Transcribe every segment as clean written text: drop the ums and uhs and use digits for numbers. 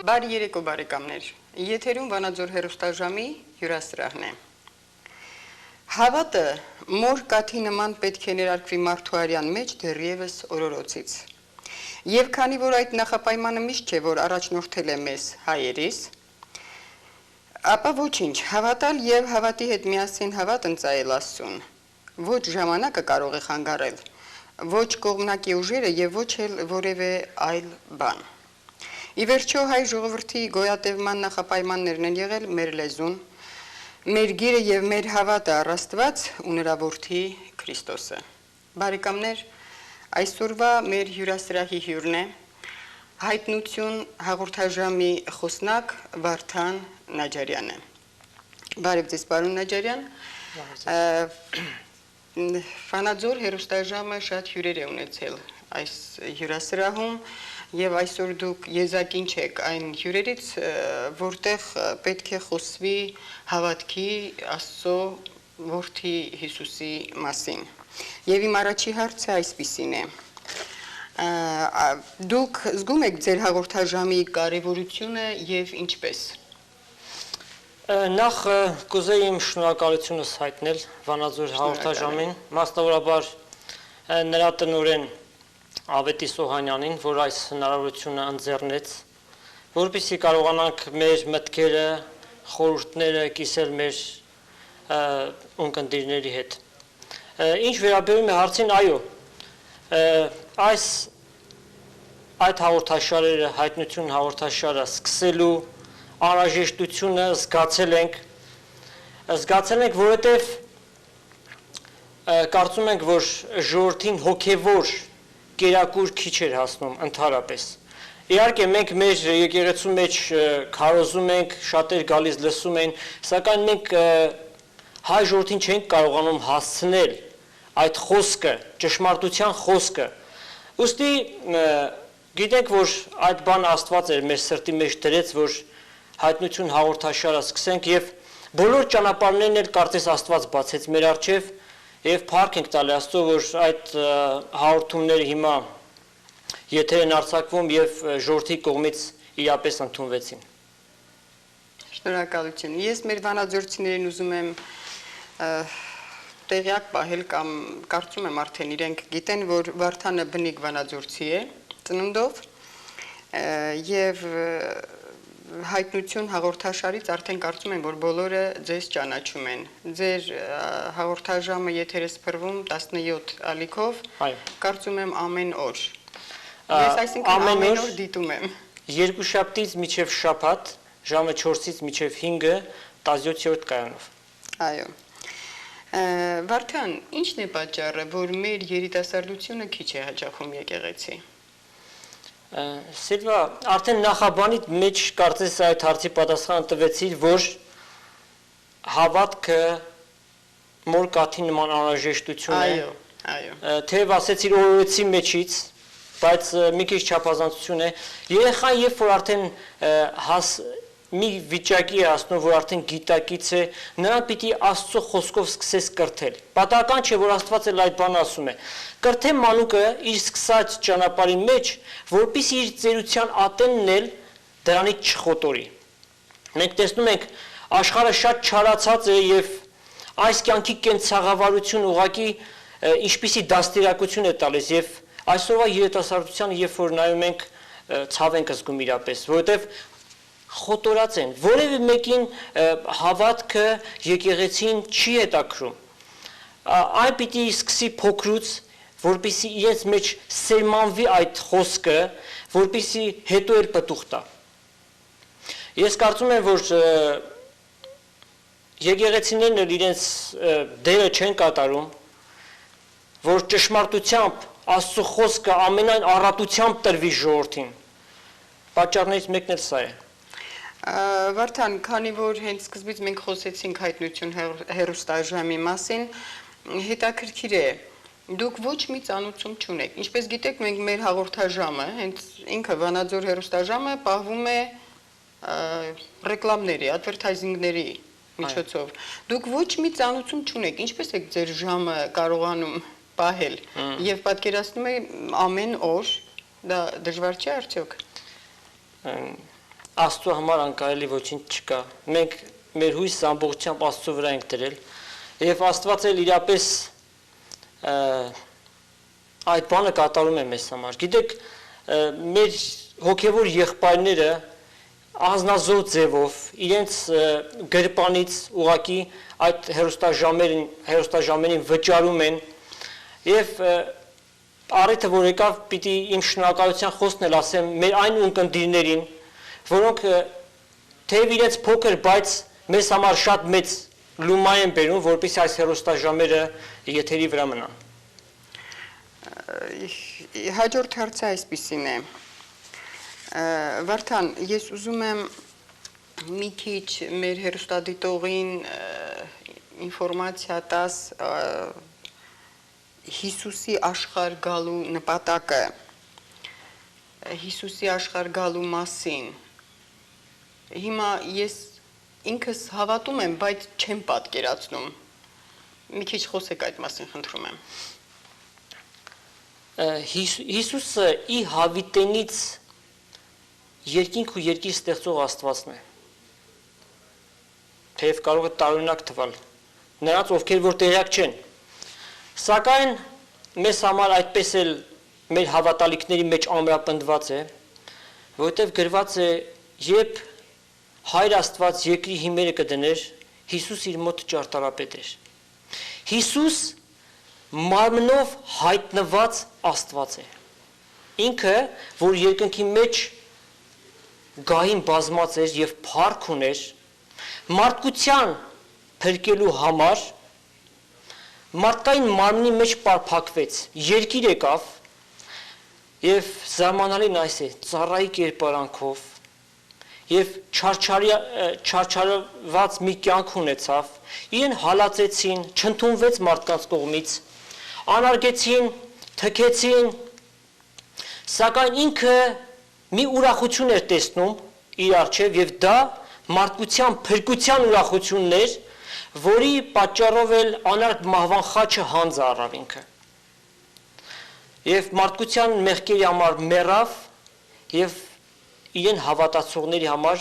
Բարի երեկո բարեկամներ, եթերում Վանաձոր հեռուստաժամի հյուրասրահն է։ Հավատը մոր կաթի նման պետք է ներարկվի մարդու արյան մեջ դեռևս օրորոցից։ Եվ քանի որ այդ նախապայմանը միշտ չէ, որ առաջնորդել է մեզ հայերիս, ապա ոչինչ, հավատալ եւ հավատի հետ միասին հավատ ընծայել Աստծուն։ Ոչ ժամանակը կարող է խանգարել, ոչ կողմնակի ուժերը եւ ոչ էլ որևէ այլ բան։ Ի վերջո հայ ժողովրդի գոյատևման նախապայմաններն են եղել մեր լեզուն, մեր գիրը եւ մեր հավատը առ Աստված ու նրա որդի Քրիստոսը։ Բարեկամներ, այսօրվա մեր հյուրասրահի հյուրն է հայտնություն հաղորդաժամի խոսնակ Վարդան Նաջարյանը։ Բարև ձեզ, պարոն Նաջարյան։ Վանաձոր հեռուստաժամը շատ հյուրեր է ունեցել այս հյուրասրահում եւ այսօր դուք եզակին չեք այն հյուրերից, որտեղ պետք է խոսվի հավատքի Աստծո որդի Հիսուսի մասին։ Եվ իմ առաջի հարցը այսպիսին է. Դուք զգում եք ձեր հաղորդաժամի կարևորությունը եւ ինչպես։ Նախ կուզեի իմ շնորհակալությունս հայտնել Վանաձոր հաղորդաժամին, մասնավորաբար նրա տնօրեն Ավետիս Սոհանյանին, որ այս հնարավորությունը ընձեռնեց, որպեսզի կարողանանք մեր մտքերը, խորհուրդները կիսել մեր ունկնդիրների հետ։ Ինչ վերաբերում է հարցին, այո, այդ հաղորդաշարերը, հայտնություն հաղորդաշարը սկսելու անհրաժեշտությունը զգացել ենք, որովհետև կարծում ենք, որ ժողովրդին հոգևոր կերակուր քիչ էր հասնում ընդհանրապես։ Իհարկե մենք մեր եկեղեցու մեջ քարոզում ենք, շատեր գալիս լսում են, սակայն մենք հայ ժողովրդին չենք կարողանում հասցնել այդ խոսքը, ճշմարտության խոսքը։ Ուստի գիտենք, որ այդ բանը Աստված էր մեր սրտի մեջ դրեց, որ հայտնություն հաղորդաշարը սկսենք եւ բոլոր ճանապարհներն էլ կարծես Աստված բացեց մեր առջև եւ փառք ենք տալի Աստծո, որ այդ հաղորդումները հիմա եթեր են արձակվում եւ ժողովրդի կողմից իրապես ընդունվեցին։ Շնորհակալություն։ Ես մեր վանաձորցիներին ուզում եմ տեղյակ պահել կամ կարծում եմ արդեն իրենք գիտեն, որ Վարդանը բնիկ վանաձորցի է ծնունդով եւ հայտնություն հաղորդաշարից արդեն կարծում եմ, որ բոլորը ձեզ ճանաչում են։ Ձեր հաղորդաժամը եթեր է սփռվում 17 ալիքով, կարծում եմ ամեն օր։ Ես այսինքն ամեն օր դիտում եմ։ Երկուշաբթից մինչև շաբաթ, ժամը 4-ից մինչև 5-ը 17-րդ կայանով։ Այո։ Վարդան, ի՞նչն է պատճառը, որ մեր երիտասարդությունը քիչ է հաճախում եկեղեցի։ Սիլվա, արդեն նախաբանիդ մեջ կարծես այդ հարցի պատասխանը տվեցիր, որ հավատքը մոր կաթի նման անհրաժեշտություն է։ Այո։ Թեև ասեցիր օրորոցի մեջից, բայց մի քիչ չափազանցություն է։ Երեխան երբ որ արդեն մի վիճակի է հասնում, որ արդեն գիտակից է, նրան պիտի Աստծո խոսքով սկսես կրթել։ Պատահական չէ, որ Աստված էլ այդ բանը ասում է։ Կրթե մանուկը իր սկսած ճանապարհի մեջ, որպեսզի իր ծերության ատենն էլ դրանից չխոտորի։ Մենք տեսնում ենք աշխարհը շատ չարացած է եւ այս կյանքի կենցաղավարություն ուղղակի ինչպիսի դաստիարակություն է տալիս եւ այսօրվա երիտասարդության երբ որ նայում ենք ցավ ենք զգում իրապես, որովհետեւ խոտորած են, որևէ մեկին հավատքը եկեղեցին չի հետաքրում։ Այն պիտի սկսի փոքրուց, որպեսզի իրենց մեջ սերմանվի այդ խոսքը, որպեսզի հետո էլ պտուղ տա։ Ես կարծում եմ, որ եկեղեցիներն էլ իրենց դերը չեն կատարում, որ ճշմարտությամբ Աստծո խոսքը ամենայն առատությամբ տրվի ժողովրդին։ Պատճառներից մեկն էլ սա է։ Վարդան, քանի որ հենց սկզբից մենք խոսեցինք հայտնություն հեռուստաժամի մասին, հետաքրքիր է, դուք ոչ մի ծանոթություն չունեք։ Ինչպես գիտեք, մենք մեր հաղորդաժամը, հենց ինքը Վանաձոր հեռուստաժամը պահվում է ռեկլամների, advertising-ների միջոցով։ Դուք ոչ մի ծանոթություն չունեք, ինչպես եք ձեր ժամը կարողանում պահել եւ պատկերացնում եք ամեն օր, դա դժվար չէ արդյոք։ Աստծո համար անկարելի ոչինչ չկա։ Մենք մեր հույսը ամբողջությամբ Աստծո վրա ենք դրել, եւ Աստված էլ իրապես այդ բանը կատարում է մեզ համար։ Գիտեք, մեր հոգևոր եղբայրները ազնազոր ձևով իրենց գրպանից ուղակի այդ հերոստաժամերին վճարում են եւ առիթը որ եկավ պիտի իմ շնորհակալության խոսքն էլ ասեմ մեր այն ունկնդիրներին, որոնք թեև իրենց փոքր, բայց մեզ համար շատ մեծ լումա են բերում, որպեսզի այս հերոստաժամերը եթերի վրա մնան։ Հաջորդ հարցը այսպիսին է։ Վարդան, ես ուզում եմ մի քիչ մեր հերոստադիտողին ինֆորմացիա տաս Հիսուսի աշխարհ գալու նպատակը, Հիսուսի աշխարհ գալու մասին։ Հիմա ես ինքս հավատում եմ, բայց չեմ պատկերացնում։ Մի քիչ խոսեք այդ մասին, խնդրում եմ։ Հիսուսը ի հավիտենից երկինք ու երկիր ստեղծող Աստվածն է։ Թեև կարող է տարօրինակ թվալ նրանց, ովքեր որ տեղյակ չեն։ Սակայն մեզ համար այդպես էլ մեր հավատալիքների մեջ ամրապնդված է, որովհետև գրված է, երբ Հայր Աստված երկրի հիմերը կդներ, Հիսուս իր մոտ ճարտարապետ էր։ Հիսուս մարմնով հայտնված Աստված է։ Ինքը, որ երկնքի մեջ գահին բազմած էր եւ փառք ուներ, մարդկության փրկելու համար մարդկային մարմնի մեջ պարփակվեց, երկիր եկավ եւ զարմանալին այս է, ծառայի կերպարանքով եւ չարչարված մի կյանք ունեցավ, իրեն հալածեցին, չընդունվեց մարդկանց կողմից, անարգեցին, թքեցին, սակայն ինքը մի ուրախություն էր տեսնում իր առջև եւ դա մարդկության փրկության ուրախությունն էր, որի պատճառով էլ անարգ մահվան խաչը հանձ առավ ինքը։ Եվ մարդկության մեղքերի համար մեռավ եւ իրեն հավատացողների համար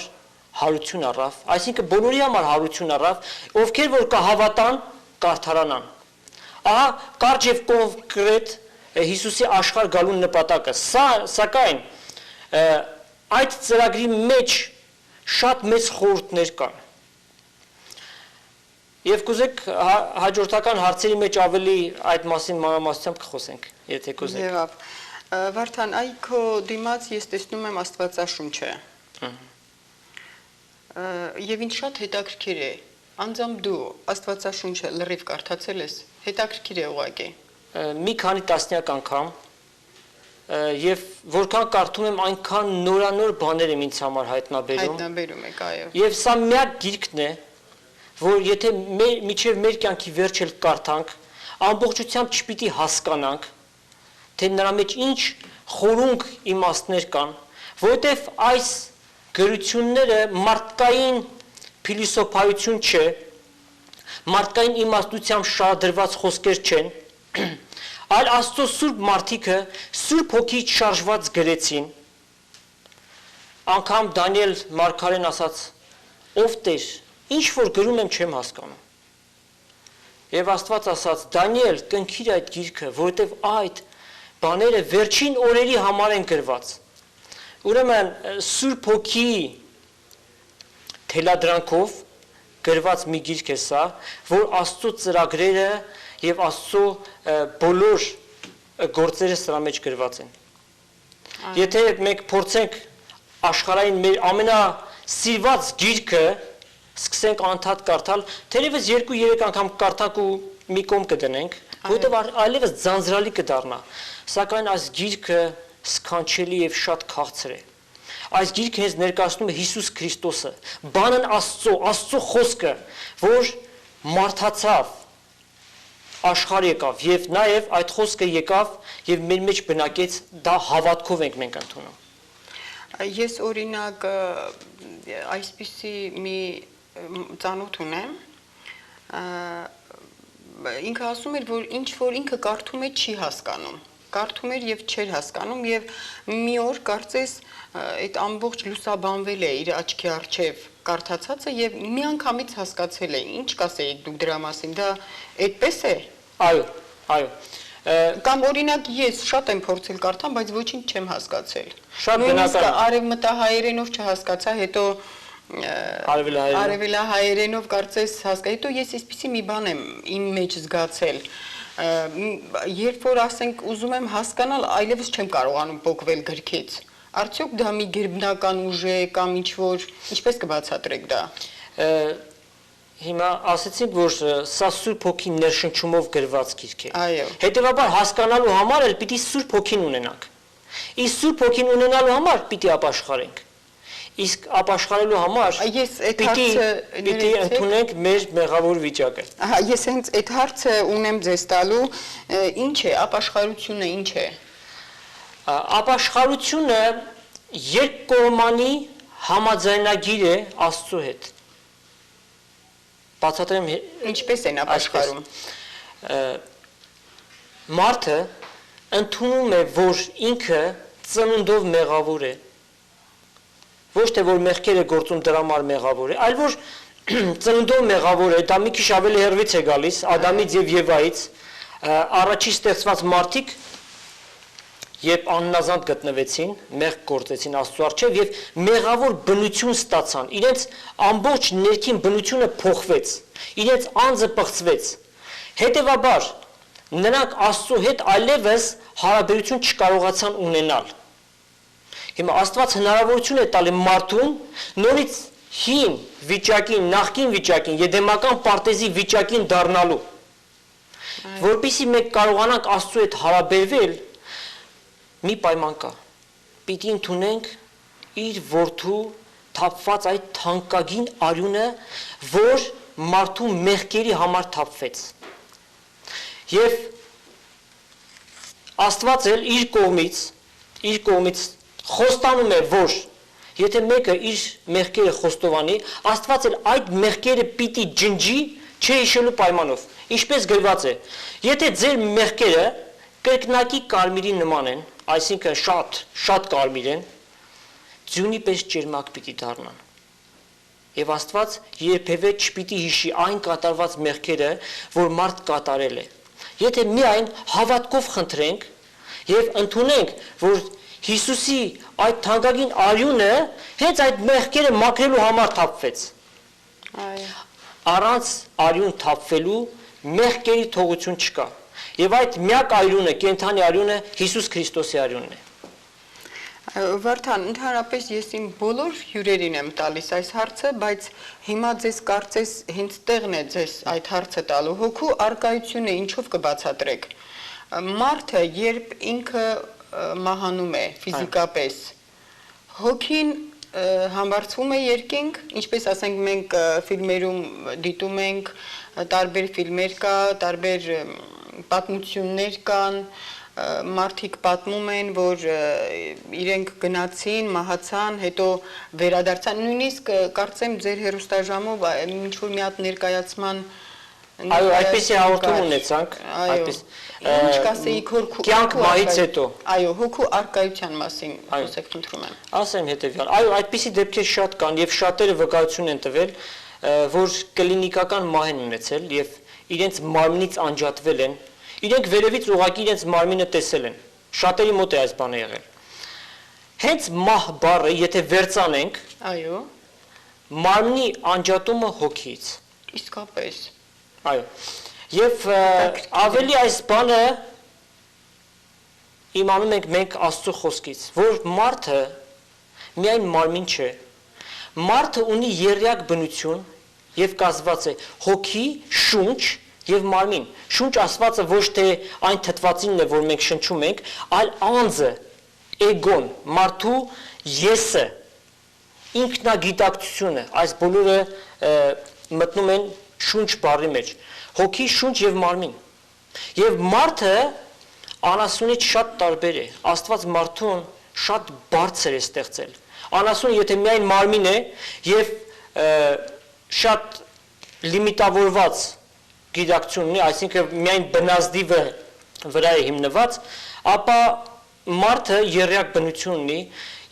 հարություն առավ, այսինքն բոլորի համար հարություն առավ, ովքեր որ կհավատան, կարդարանան։ Ահա կարճ եւ կոնկրետ Հիսուսի աշխարհ գալու նպատակը։ Սակայն այդ ծրագրի մեջ շատ մեծ խորհուրդներ կան։ Եվ կուզեք հաջորդական հարցերի մեջ ավելի այդ մասին մանրամասնությամբ կխոսենք, եթե կուզեք։ Եվ Վարդան, այ քո դիմաց ես տեսնում եմ Աստվածաշունչը։ Եվ ինձ շատ հետաքրքիր է, անձամբ դու Աստվածաշունչը լրիվ կարդացել ես, հետաքրքիր է ուղղակի։ Մի քանի տասնյակ անգամ եւ որքան կարդում եմ այնքան նորանոր բաներ եմ ինձ համար հայտնաբերում եք, այո։ Եվ սա միակ գիրքն է, որ եթե միջև մեր կյանքի վերջը կարդանք, ամբողջությամբ չպիտի հասկանանք, թե նրա մեջ ինչ խորունկ իմաստներ կան, որովհետև այս գրությունները մարդկային փիլիսոփայություն չէ, մարդկային իմաստությամբ շարադրված խոսքեր չեն, այլ Աստծո սուրբ մարդիկը Սուրբ Հոգիից շարժված գրեցին, անգամ Դանիել մարգարեն ասաց, ով Տեր, ինչ որ գրում եմ չեմ հասկանում։ Եվ Աստված ասաց, Դանիել, կնքիր այդ գիրքը, որովհետև այդ բաները վերջին օրերի համար են գրված։ Ուրեմն Սուրբ Հոգիի թելադրանքով գրված մի գիրք է սա, որ Աստծո ծրագրերը եւ Աստծո բոլոր գործերը սրա մեջ գրված են։ Եթե մենք փորձենք աշխարհային մեր ամենասիրված գիրքը սկսենք անդադ կարդալ, թերևս 2-3 անգամ կարդանք ու մի կողմ կդնենք, որովհետև այլևս ձանձրալի կդառնա, սակայն այս գիրքը սքանչելի եւ շատ քաղցր է։ Այս գիրքը հենց ներկայացնում է Հիսուս Քրիստոսը, բանն Աստծո խոսքը, որ մարդացավ, աշխարհ եկավ եւ նաեւ այդ խոսքը եկավ եւ մեր մեջ բնակեց, դա հավատքով ենք մենք ընդունում։ Ես օրինակ այսպիսի մի ծանոթ ունեմ, ինքը ասում էր, որ ինչ որ ինքը կարդում է չի հասկանում։ կարդում էր եւ չէր հասկանում եւ մի օր կարծես այդ ամբողջ լուսաբանվել է իր աչքի առջև կարդացածը եւ միանգամից հասկացել է ինչ կասեիք դուք դրա մասին դա այդպես է Այո կամ օրինակ ես շատ եմ փորձել կարդամ բայց ոչինչ չեմ հասկացել Շատ բնական է արևմտահայերենով չհասկացա հետո արևելահայերենով կարծես հասկա հետո ես այսպեսի մի բան եմ իմ մեջ զգացել երբ որ ասենք ուզում եմ հասկանալ այլևս չեմ կարողանում փոկվել գրքից արդյոք դա մի գերբնական ուժ է կամ ինչ որ ինչպես կբացատրեք դա Հիմա ասեցինք, որ սա Սուրբ Հոգի ներշնչումով գրված գիրք է։ Այո։ Հետևաբար հասկանալու համար էլ պիտի Սուրբ Հոգին ունենանք։ Իսկ Սուրբ Հոգին ունենալու համար պիտի ապաշխարենք։ Իսկ ապաշխարելու համար ես այդ հարցը պիտի ընդունենք մեր մեղավոր վիճակը։ Ահա, ես հենց այդ հարցը ունեմ ձեզ տալու, ինչ է ապաշխարությունը, ինչ է։ Ապաշխարությունը երկկողմանի համաձայնագիր է Աստծո հետ։ Բացատրեմ ինչպես են ապաշխարում Մարդը ընդունում է որ ինքը ծնունդով մեղավոր է ոչ թե որ մեղքերը գործում դրա համար մեղավոր է այլ որ ծնունդով մեղավոր է դա մի քիչ ավելի հեռվից է գալիս Ադամից եւ Եվայից առաջի ստեղծված մարդիկ Երբ աննազանդ գտնվեցին, մեղք գործեցին Աստծո առջև եւ մեղավոր բնություն ստացան, իրենց ամբողջ ներքին բնությունը փոխվեց, իրենց անձը պղծվեց։ Հետևաբար նրանք Աստծո հետ այլևս հարաբերություն չկարողացան ունենալ։ Հիմա Աստված հնարավորություն է տալի մարդուն նորից հին վիճակին, նախկին վիճակին, եդեմական պարտեզի վիճակին դառնալու։ Որպեսզի մենք կարողանանք Աստծո հետ հարաբերվել Մի պայման կա, պիտի ընդունենք իր որդու թափված այդ թանկագին արյունը, որ մարդու մեղքերի համար թափվեց։ Եվ Աստված էլ իր կողմից խոստանում է, որ եթե մեկը իր մեղքերը խոստովանի, Աստված էլ այդ մեղքերը պիտի ջնջի չհիշելու պայմանով։ Ինչպես գրված է, եթե ձեր մեղքերը կրկնակի կարմիրի նման են, այսինքն շատ կարմիր են, ձյունի պես ճերմակ պիտի դառնան։ Եվ Աստված երբևէ չպիտի հիշի այն կատարված մեղքերը, որ մարդ կատարել է։ Եթե միայն հավատքով խնդրենք եւ ընդունենք, որ Հիսուսի այդ թանկագին արյունը հենց այդ մեղքերը մաքրելու համար թափվեց։ Առանց արյուն թափվելու մեղքերի թողություն չկա։ Եվ այդ միակ արյունը, կենդանի արյունը Հիսուս Քրիստոսի արյունն է։ Վարդան, ընդհանրապես ես իմ բոլոր հյուրերին եմ տալիս այս հարցը, բայց հիմա ձեզ կարծես հենց տեղն է ձեզ այդ հարցը տալու։ Հոգու արկայությունը ինչով կբացատրեք։ Մարդը, երբ ինքը մահանում է ֆիզիկապես, հոգին համբարձվում է երկինք, ինչպես ասենք մենք ֆիլմերում դիտում ենք, տարբեր ֆիլմեր կա, տարբեր պատմություններ կան, մարդիկ պատմում են, որ իրենք գնացին, մահացան, հետո վերադարձան, նույնիսկ կարծեմ ձեր հեռուստաժամով ինչ-որ մի հատ ներկայացման Այո, այդպեսի հաղորդում ունեցանք, այդպես։ Ինչ կասեիք կյանք մահից հետո։ Այո, հոգու արկայության մասին խոսեք, խնդրում եմ։ Ասեմ հետևյալ, այո, այդպեսի դեպքեր շատ կան եւ շատերը վկայություն են տվել, որ կլինիկական մահ են ունեցել եւ իրենց մարմնից անջատվել են, իրենք վերևից ուղղակի իրենց մարմինը տեսել են, շատերի մոտ է այս բանը եղել։ Հենց մահ բառը, եթե վերցանենք, այո, մարմնի անջատումը հոգից։ Իսկապես։ Այո։ Եվ ավելի այս բանը իմանում ենք մենք Աստծո խոսքից, որ մարդը միայն մարմին չէ։ Մարդը ունի եռյակ բնություն եւ կազմված է հոգի, շունչ եւ մարմին։ Շունչ ասվածը ոչ թե այն թթվածինն է, որ մենք շնչում ենք, այլ անձը, էգոն, մարդու եսը, ինքնագիտակցությունը, այս բոլորը մտնում են շունչ բառի մեջ։ Հոգի, շունչ եւ մարմին։ Եվ մարդը անասունից շատ տարբեր է։ Աստված մարդուն շատ բարձր է ստեղծել։ Անասուն եթե միայն մարմին է եւ շատ լիմիտավորված գիտակցություն ունի, այսինքն միայն բնազդի վրա է հիմնված, ապա մարդը երրյակ բնություն ունի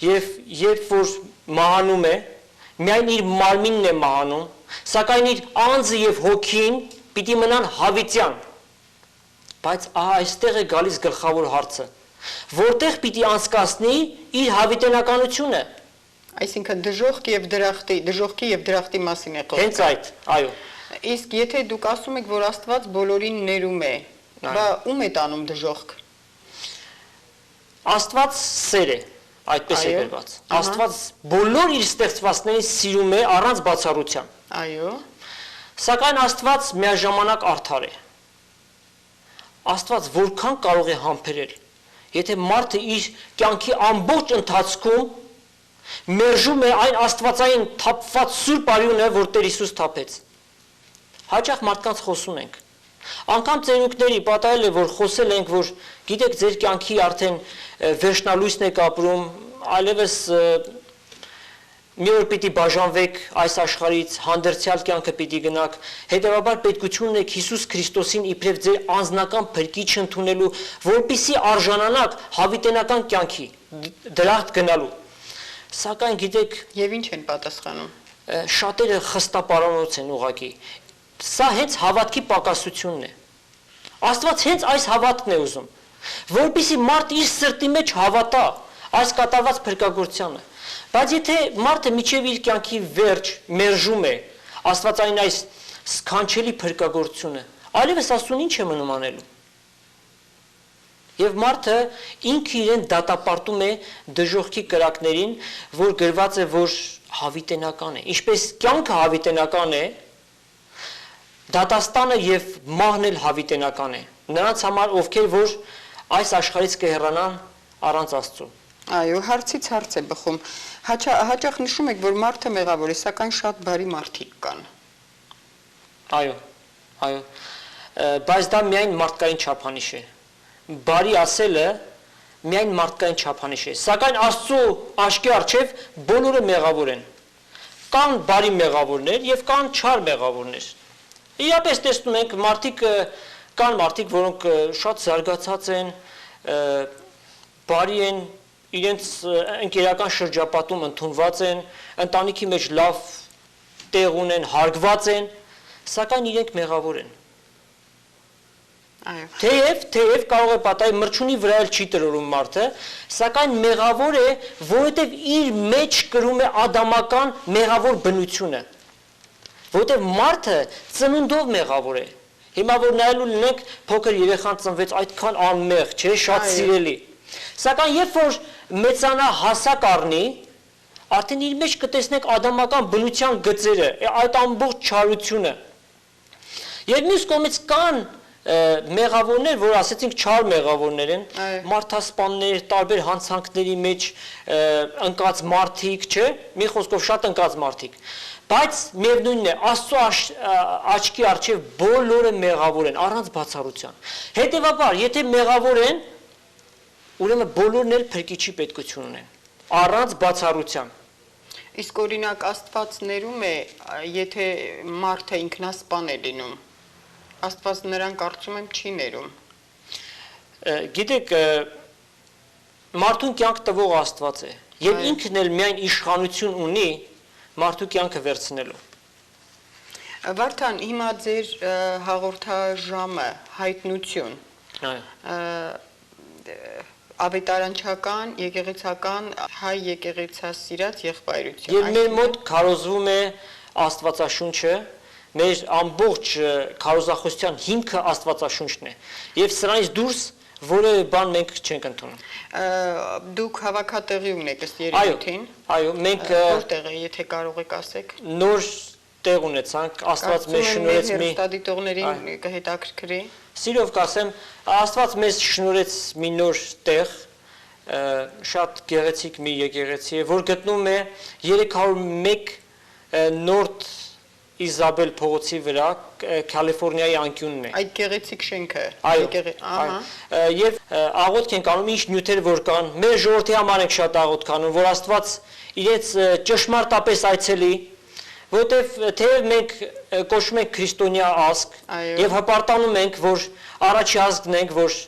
եւ երբ որ մահանում է, միայն իր մարմինն է մահանում, սակայն իր անձը եւ հոգին պիտի մնան հավիտյան։ Բայց այստեղ է գալիս գլխավոր հարցը, որտեղ պիտի անցկացնի իր հավիտենականությունը։ Այսինքն դժոխքի եւ դրախտի մասին է խոսքը։ Հենց այդ, այո։ Իսկ եթե դուք ասում եք, որ Աստված բոլորին ներում է, բա ում է տանում դժոխք։ Աստված սեր է, այդպես է գրված։ Աստված բոլոր իր ստեղծվածներին սիրում է առանց բացառության։ Այո։ Սակայն Աստված միաժամանակ արդար է։ Աստված որքան կարող է համբերել, եթե մարդը իր կյանքի ամբողջ ընթացքում մերժում է այն աստվածային թափված սուրբ արյունը, որ Տեր Հիսուս թափեց։ Հաճախ մարդկանց խոսում ենք։ Անկամ ծերուկների պատահել է, որ խոսել ենք, որ գիտեք, ձեր կյանքի արդեն վերջնալույսն եք ապրում, այլևս մի օր պիտի բաժանվեք այս աշխարհից, հանդերձյալ կյանքը պիտի գնաք, հետևաբար պետքություն ունեք Հիսուս Քրիստոսին իբրև ձեր անձնական փրկիչ ընդունելու, որպեսզի արժանանաք հավիտենական կյանքի, դրախտ գնալու։ Սակայն գիտեք, եւ ինչ են պատասխանում։ Շատերը խստապարանոց են ուղղակի։ Սա հենց հավատքի պակասությունն է։ Աստված հենց այս հավատքն է ուզում, որպեսզի մարդ իր սրտի մեջ հավատա այս կատարված փրկagorցյանը։ Բայց եթե մարդը միջև իր կյանքի վերջ մերժում է Աստվածային այս սքանչելի փրկagorցությունը, այլևս Աստծուն ինչ է մնում անելու։ Եվ մարդը ինքը իրեն դատապարտում է դժոխքի կրակներին, որ գրված է, որ հավիտենական է։ Ինչպես կյանքը հավիտենական է, դատաստանը եւ մահն էլ հավիտենական է։ Նրանց համար, ովքեր որ այս աշխարհից կհեռանան առանց Աստծո։ Այո, հարցից հարց է բխում։ Հաճախ նշում եք, որ մարդը մեղավոր է, սակայն շատ բարի մարդիկ կան։ Այո, այո։ Բայց դա միայն մարդկային չափանիշ է։ Բարի ասելը միայն մարդկային չափանիշ է, սակայն Աստծո աչքի առջև բոլորը մեղավոր են։ Կան բարի մեղավորներ եւ կան չար մեղավորներ։ Իրապես տեսնում ենք կան մարդիկ, որոնք շատ զարգացած են, բարի են, իրենց ընկերական շրջապատում ընդունված են, ընտանիքի մեջ լավ տեղ ունեն, հարգված են, սակայն իրենք մեղավոր են։ Թեև կարող է պատահել մրջունի վրա էլ չի տրորում մարդը, սակայն մեղավոր է, որովհետև իր մեջ կրում է ադամական մեղավոր բնությունը, որովհետև մարդը ծնունդով մեղավոր է։ Հիմա որ նայելու լինենք, փոքր երեխան ծնվեց այդքան անմեղ, չէ, շատ սիրելի։ Սակայն երբ որ մեծանա հասակ առնի, արդեն իր մեջ կտեսնենք ադամական բնության գծերը, այդ ամբողջ չարությունը։ Եվ մյուս կողմից կան մեղավորներ, որ ասեցինք չար մեղավորներ են, մարդասպաններ, տարբեր հանցանքների մեջ ընկած մարդիկ, չէ, մի խոսքով շատ ընկած մարդիկ։ Բայց միևնույնն է, Աստծո աչքի առջև բոլորը մեղավոր են, առանց բացառության։ Հետևաբար, եթե մեղավոր են, ուրեմն բոլորն էլ փրկիչի պետքություն ունեն, առանց բացառության։ Իսկ օրինակ Աստված ներում է, եթե մարդը ինքնասպան է լինում։ Աստված նրան կարծում եմ չի ներում։ Գիտեք, մարդուն կյանք տվող Աստված է, եւ ինքն էլ միայն իշխանություն ունի մարդու կյանքը վերցնելու։ Վարդան, հիմա ձեր հաղորդաժամը հայտնություն։ Ավետարանչական, եկեղեցական, հայ եկեղեցասիրած եղբայրություն։ Եվ մեր մոտ քարոզվում է Աստվածաշունչը, մեր ամբողջ քարոզախոսության հիմքը Աստվածաշունչն է։ Եվ սրանից դուրս որևէ բան մենք չենք ընդունում։ Դուք հավաքատեղի ունեք ըստ երևույթին։ Այո, մենք որտեղ է, եթե կարող եք ասեք։ Նոր տեղ ունեցանք, Աստված մեզ շնորհեց մի հեռուստադիտողներին կհետաքրքրի։ Սիրով կասեմ, Աստված մեզ շնորհեց մի նոր տեղ, շատ գեղեցիկ մի եկեղեցի է, որ գտնվում է 301 Նորթ Իզաբել փողոցի վրա, Կալիֆոռնիայի անկյունն է։ Այդ գեղեցիկ շենքը։ Եվ աղոթք ենք անում, ինչ նյութեր որ կան, մեր ժողովրդի համար ենք շատ աղոթք անում, որ Աստված իրենց ճշմարտապես այցելի, որովհետև թեև մենք կոչվում ենք քրիստոնյա ազգ եւ հպարտանում ենք, որ առաջի ազգն ենք, որ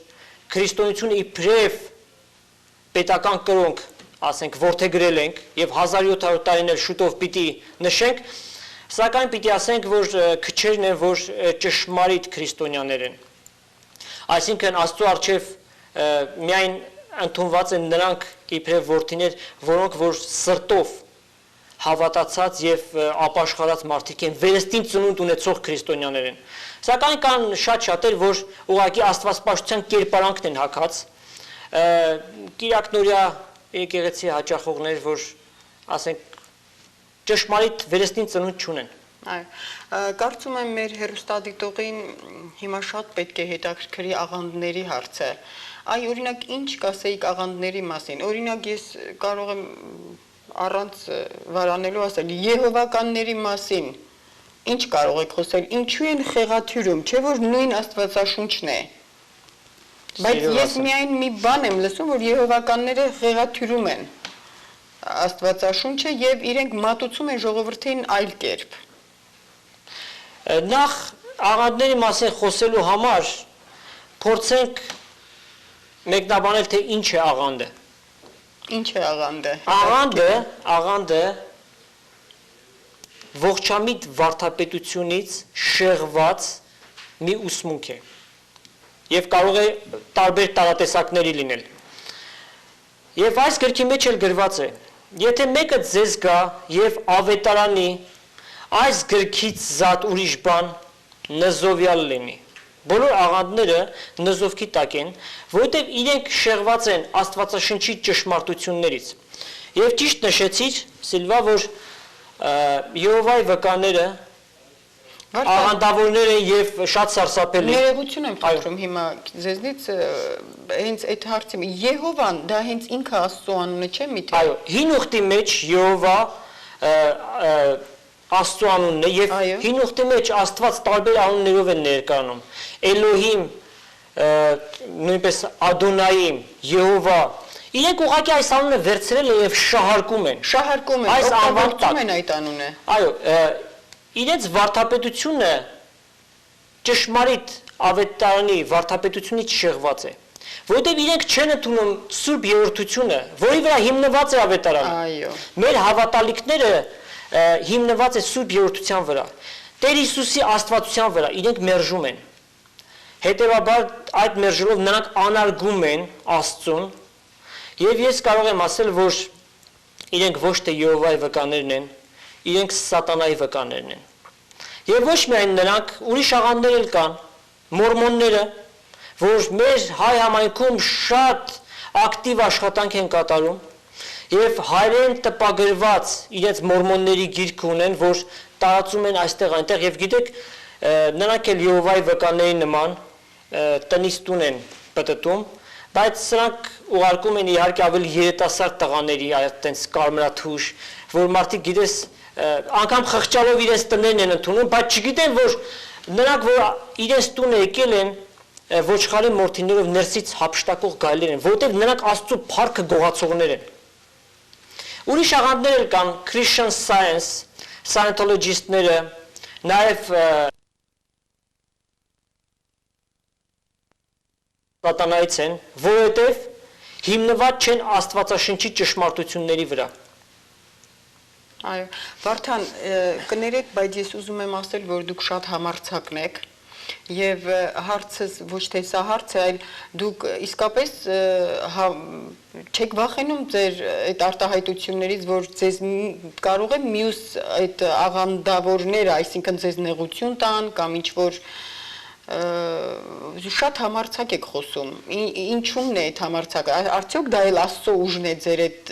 քրիստոնեությունը իբրև պետական կրոնք, ասենք, որդեգրել ենք եւ 1700 տարիներ շուտով պիտի նշենք, սակայն պիտի ասենք, որ քչերն են, որ ճշմարիտ քրիստոնյաներ են։ Այսինքն Աստծո առջև միայն ընդունված են նրանք իբրև որդիներ, որոնք որ սրտով հավատացած եւ ապաշխարած մարդիկ են, վերստին ծնունդ ունեցող քրիստոնյաներ են։ Սակայն կան շատ-շատեր, որ ուղղակի աստվածպաշտության կերպարանքն են հագած, կիրակնորյա եկեղեցի հաճախողներ, որ ասենք ճշմարիտ վերստին ծնունդ չունեն։ Այո, կարծում եմ մեր հերոստատիտողին հիմա շատ պետք է հետաքրքրի աղանդների հարցը։ Այ օրինակ ինչ կասեիք աղանդների մասին։ Օրինակ ես կարող եմ առանց վարանելու ասել Եհովականների մասին։ Ինչ կարող եք խոսել, ինչու են խեղաթյուրում, չէ՞ որ նույն Աստվածաշունչն է։ Բայց ես միայն մի բան եմ լսում, որ Եհովականները խեղաթյուրում են Աստվածաշունչը եւ իրենք մատուցում են ժողովրդին այլ կերպ։ Նախ աղանդների մասին խոսելու համար փորձենք մեկնաբանել, թե ինչ է աղանդը։ Ինչ է աղանդը։ Աղանդը ողջամիտ վարդապետությունից շեղված մի ուսմունք է եւ կարող է տարբեր տարատեսակների լինել։ Եվ այս գրքի մեջ էլ գրված է. եթե մեկը ձեզ գա եւ ավետարանի այս գրքից զատ ուրիշ բան նզովյալ լինի։ Բոլոր աղանդները նզովքի տակ են, որովհետև իրենք շեղված են Աստվածաշնչի ճշմարտություններից։ Եվ ճիշտ նշեցիր, Սիլվա, որ Եհովայի վկաները աղանդավորներ են եւ շատ սարսափելի։ Ներողություն եմ խնդրում հիմա ձեզնից հենց այդ հարցը Եհովան դա հենց ինքը Աստծո անունը չէ՞ միթե։ Այո, հին ուխտի մեջ Եհովա Աստծո անունն է եւ հին ուխտի մեջ Աստված տարբեր անուններով են ներկայանում։ Էլոհիմ, նույնպես Ադոնայիմ, Եհովա։ Իրենք ուղղակի այս անունը վերցրել են եւ շահարկում են։ Այս օգտագործում են այդ անունը։ Այո, իրենց վարդապետությունը ճշմարիտ ավետարանի վարդապետությունից շեղված է, որովհետև իրենք չեն ընդունում Սուրբ Երրորդությունը, որի վրա հիմնված է ավետարանը։ Այո։ Մեր հավատալիքները հիմնված է Սուրբ Երրորդության վրա, Տեր Հիսուսի աստվածության վրա, իրենք մերժում են։ Հետևաբար այդ մերժելով նրանք անարգում են Աստծուն, եւ ես կարող եմ ասել, որ իրենք ոչ թե Եհովայի վկաներն են, իրենք սատանայի վկաներն են։ Եվ ոչ միայն նրանք, ուրիշ աղանդներ էլ կան, մորմոնները, որ մեր հայ համայնքում շատ ակտիվ աշխատանք են կատարում եւ հայերեն տպագրված իրենց մորմոնների գիրք ունեն, որ տարածում են այստեղ այնտեղ եւ գիտեք, նրանք էլ Եհովայի վկաների նման տնից տուն են պտտում, բայց սրանք ուղարկում են իհարկե ավելի երիտասարդ տղաների, այդտենց կարմրաթուշ, որ մարդիկ գիտես անգամ խղճալով իրենց տներն են ընդունում, բայց չգիտեն, որ նրանք, որ իրենց տունը եկել են, ոչխարի մորթիներով ներսից հափշտակող գայլեր են, որովհետև նրանք Աստծո փառքը գողացողներ են։ Ուրիշ աղանդներ էլ կան, Christian Science, Scientologist-ները, նաև սատանայից են, որովհետև հիմնված չեն Աստվածաշնչի ճշմարտությունների վրա։ Այո, Վարդան, կներեք, բայց ես ուզում եմ ասել, որ դուք շատ համարձակն եք եւ հարցս ոչ թե սա հարց է, այլ դուք իսկապես չեք վախենում ձեր այդ արտահայտություններից, որ ձեզ կարող է մյուս այդ աղանդավորները, այսինքն ձեզ նեղություն տան կամ ինչ որ շատ համարձակ եք խոսում։ Ինչու՞մն է այդ համարձակը։ Արդյոք դա էլ Աստծո ուժն է ձեր այդ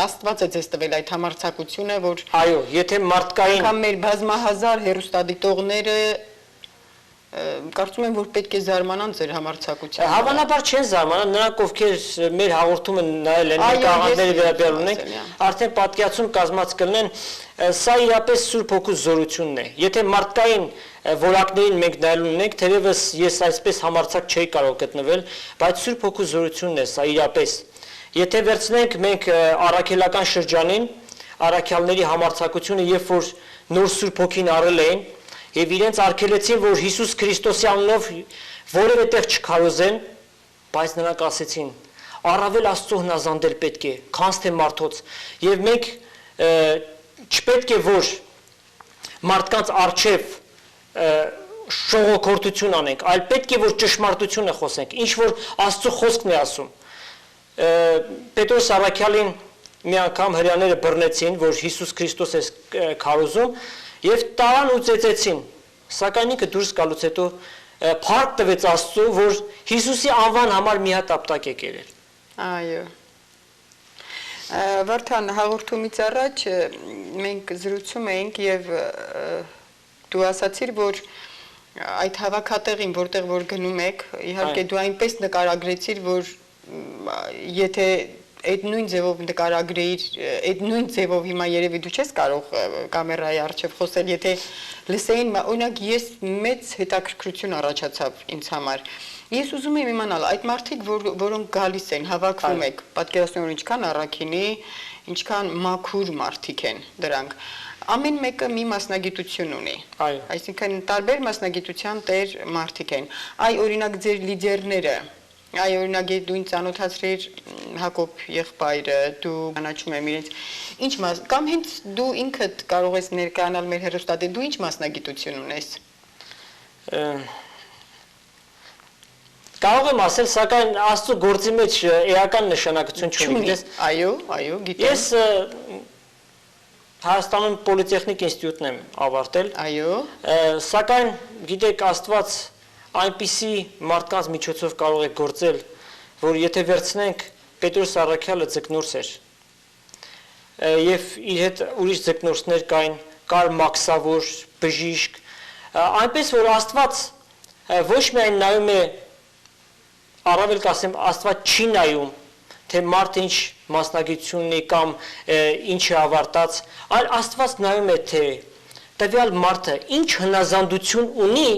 Աստված է ձեզ տվել այդ համարձակությունը, որ Այո, եթե մարդկային կամ մեր բազմահազար հերոստատիտողները կարծում եմ, որ պետք է զարմանան ձեր համարձակությամբ։ Հավանաբար չեն զարմանա, նրանք ովքեր մեր հաղորդումը նայել են, մեր աղանդների վերաբերյալ ունենք, արդեն պատկերացում կազմած կլինեն, սա իրապես Սուրբ Հոգու զորությունն է։ Եթե մարդկային որակներին մենք նայելու ունենք, թերևս ես այսպես համարձակ չէի կարող գտնվել, բայց Սուրբ Հոգու զորությունն է սա իրապես։ Եթե վերցնենք մենք առաքելական շրջանին, առաքյալների համարձակությունը, երբ որ նոր Սուրբ Հոգին առել էին, եւ իրենց արգելեցին, որ Հիսուս Քրիստոսի անունով որևէ տեղ չքարոզեն, բայց նրանք ասեցին, առավել Աստծո հնազանդել պետք է, քան թե մարդոց, եւ մենք չպետք է որ մարդկանց արչև շողոքորթություն անենք, այլ պետք է որ ճշմարտությունը խոսենք, ինչ որ Աստծո խոսքն է ասում։ Պետրոս Առաքյալին մի անգամ հрьяաները բռնեցին, որ Հիսուս Քրիստոս է քարոզում, եւ տարան ու ծեծեցին, սակայն ինքը դուրս գալուց հետո փառք տվեց Աստծո, որ Հիսուսի անվան համար մի հատ ապտակ է կերել։ Այո։ Վարդան, հաղորդումից առաջ մենք զրուցում էինք եւ դու ասացիր, որ այդ հավաքատեղին, որտեղ որ գնում եք, իհարկե դու այնպես նկարագրեցիր, որ եթե այդ նույն ձևով նկարագրեիր, այդ նույն ձևով հիմա երևի դու չես կարող կամերայի առջև խոսել, եթե լսեին, օրինակ ես մեծ հետաքրքրություն առաջացավ ինձ համար։ Ես ուզում եմ իմանալ, այդ մարդիկ, որոնք գալիս են, հավաքվում եք, պատկերացնում որ ինչքան առաքինի, ինչքան մաքուր մարդիկ են դրանք, ամեն մեկը մի մասնագիտություն ունի։ Այսինքն տարբեր մասնագիտության տեր մարդիկ են։ Այ օրինակ ձեր լիդերները, այ օրինակ դու ինձ ծանոթացրիր Հակոբ եղբայրը, դու ճանաչում եմ իրենց, կամ հենց դու ինքդ կարող ես ներկայանալ մեր հեռուստադիտողին, դու ինչ մասնագիտություն ունես։ Կարող եմ ասել, սակայն Աստծո գործի մեջ էական նշանակություն չունի։ Այո, գիտեմ։ Ես Հայաստանում պոլիտեխնիկ ինստիտուտն եմ ավարտել։ Այո։ Սակայն գիտեք, Աստված այնպիսի մարդկանց միջոցով կարող է գործել, որ եթե վերցնենք Պետրոս Առաքյալը ձկնորս էր, եւ իր հետ ուրիշ ձկնորսներ կային, կար մաքսավոր, բժիշկ, այնպես որ Աստված ոչ միայն նայում է, առավել կասեմ, Աստված չի նայում, թե մարդը ինչ մասնագիտություն ունի կամ ինչ է ավարտած, այլ Աստված նայում է, թե տվյալ մարդը ինչ հնազանդություն ունի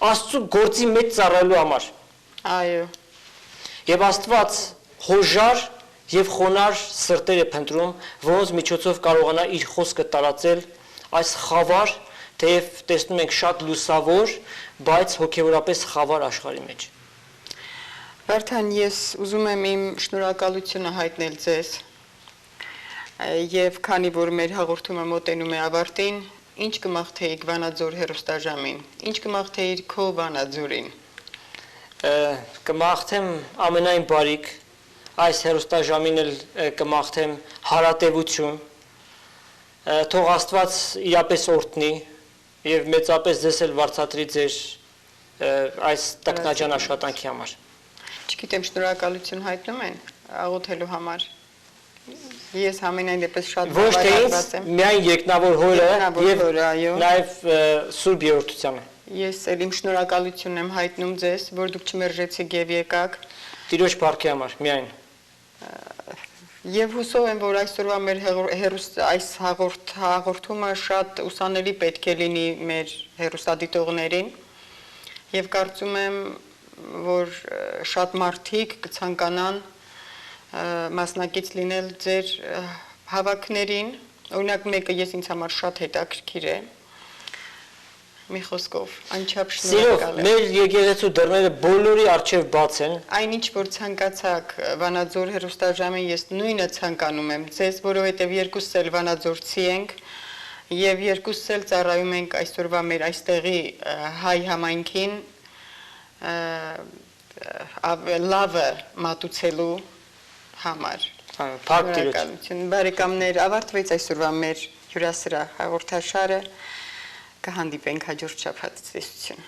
Աստծո գործի մեջ ծառայելու համար։ Այո։ Եվ Աստված հոժար եւ խոնար սրտեր է փնտրում, որոնց միջոցով կարողանա իր խոսքը տարածել այս խավար, թեև տեսնում ենք շատ լուսավոր, բայց հոգեորապես խավար աշխարհի մեջ։ Վարդան, ես ուզում եմ իմ շնորհակալությունը հայտնել ձեզ, եւ քանի որ մեր հաղորդումը մոտենում է ավարտին, ինչ կմաղթեիք Վանաձոր հեռուստաժամին, ինչ կմաղթեիր քո Վանաձորին։ Կմաղթեմ ամենայն բարիք, այս հեռուստաժամին էլ կմաղթեմ հարատևություն, թող Աստված իրապես օրհնի եւ մեծապես ձեզ էլ վարձատրի ձեր այս տքնաջան աշխատանքի համար։ Չգիտեմ, շնորհակալություն հայտնում են աղոթելու համար։ Ես համենայն դեպս շատ բավարարված եմ։ Միայն երկնավոր հորը եւ նաեւ Սուրբ Երրորդությանը։ Ես էլ իմ շնորհակալությունն եմ հայտնում ձեզ, որ դուք չմերժեցիք եւ եկաք։ Տիրոջ բարքի համար, միայն։ Եվ հուսով եմ, որ այսօրվա մեր այս հաղորդումը շատ ուսանելի պետք է լինի մեր հեռուստադիտողներին եւ կարծում եմ, որ շատ մարդիկ կցանկանան մասնակից լինել ձեր հավաքներին, օրինակ մեկը ես ինձ համար շատ հետաքրքիր է, մի խոսքով, անչափ շնորհակալ եմ։ Մեր եկեղեցու դռները բոլորի առջև բաց են։ Այնինչ որ ցանկացաք Վանաձոր հեռուստաժամին, ես նույնը ցանկանում եմ ձեզ, որովհետև երկուսս էլ վանաձորցի ենք եւ երկուսս էլ ծառայում ենք այսօրվա մեր այստեղի հայ համայնքին լավը մատուցելու համար։ Փառք Տիրոջ։ Բարեկամներ, ավարտվեց այսօրվա մեր հյուրասրահ հաղորդաշարը, կհանդիպենք հաջորդ շաբաթ ցեսություն։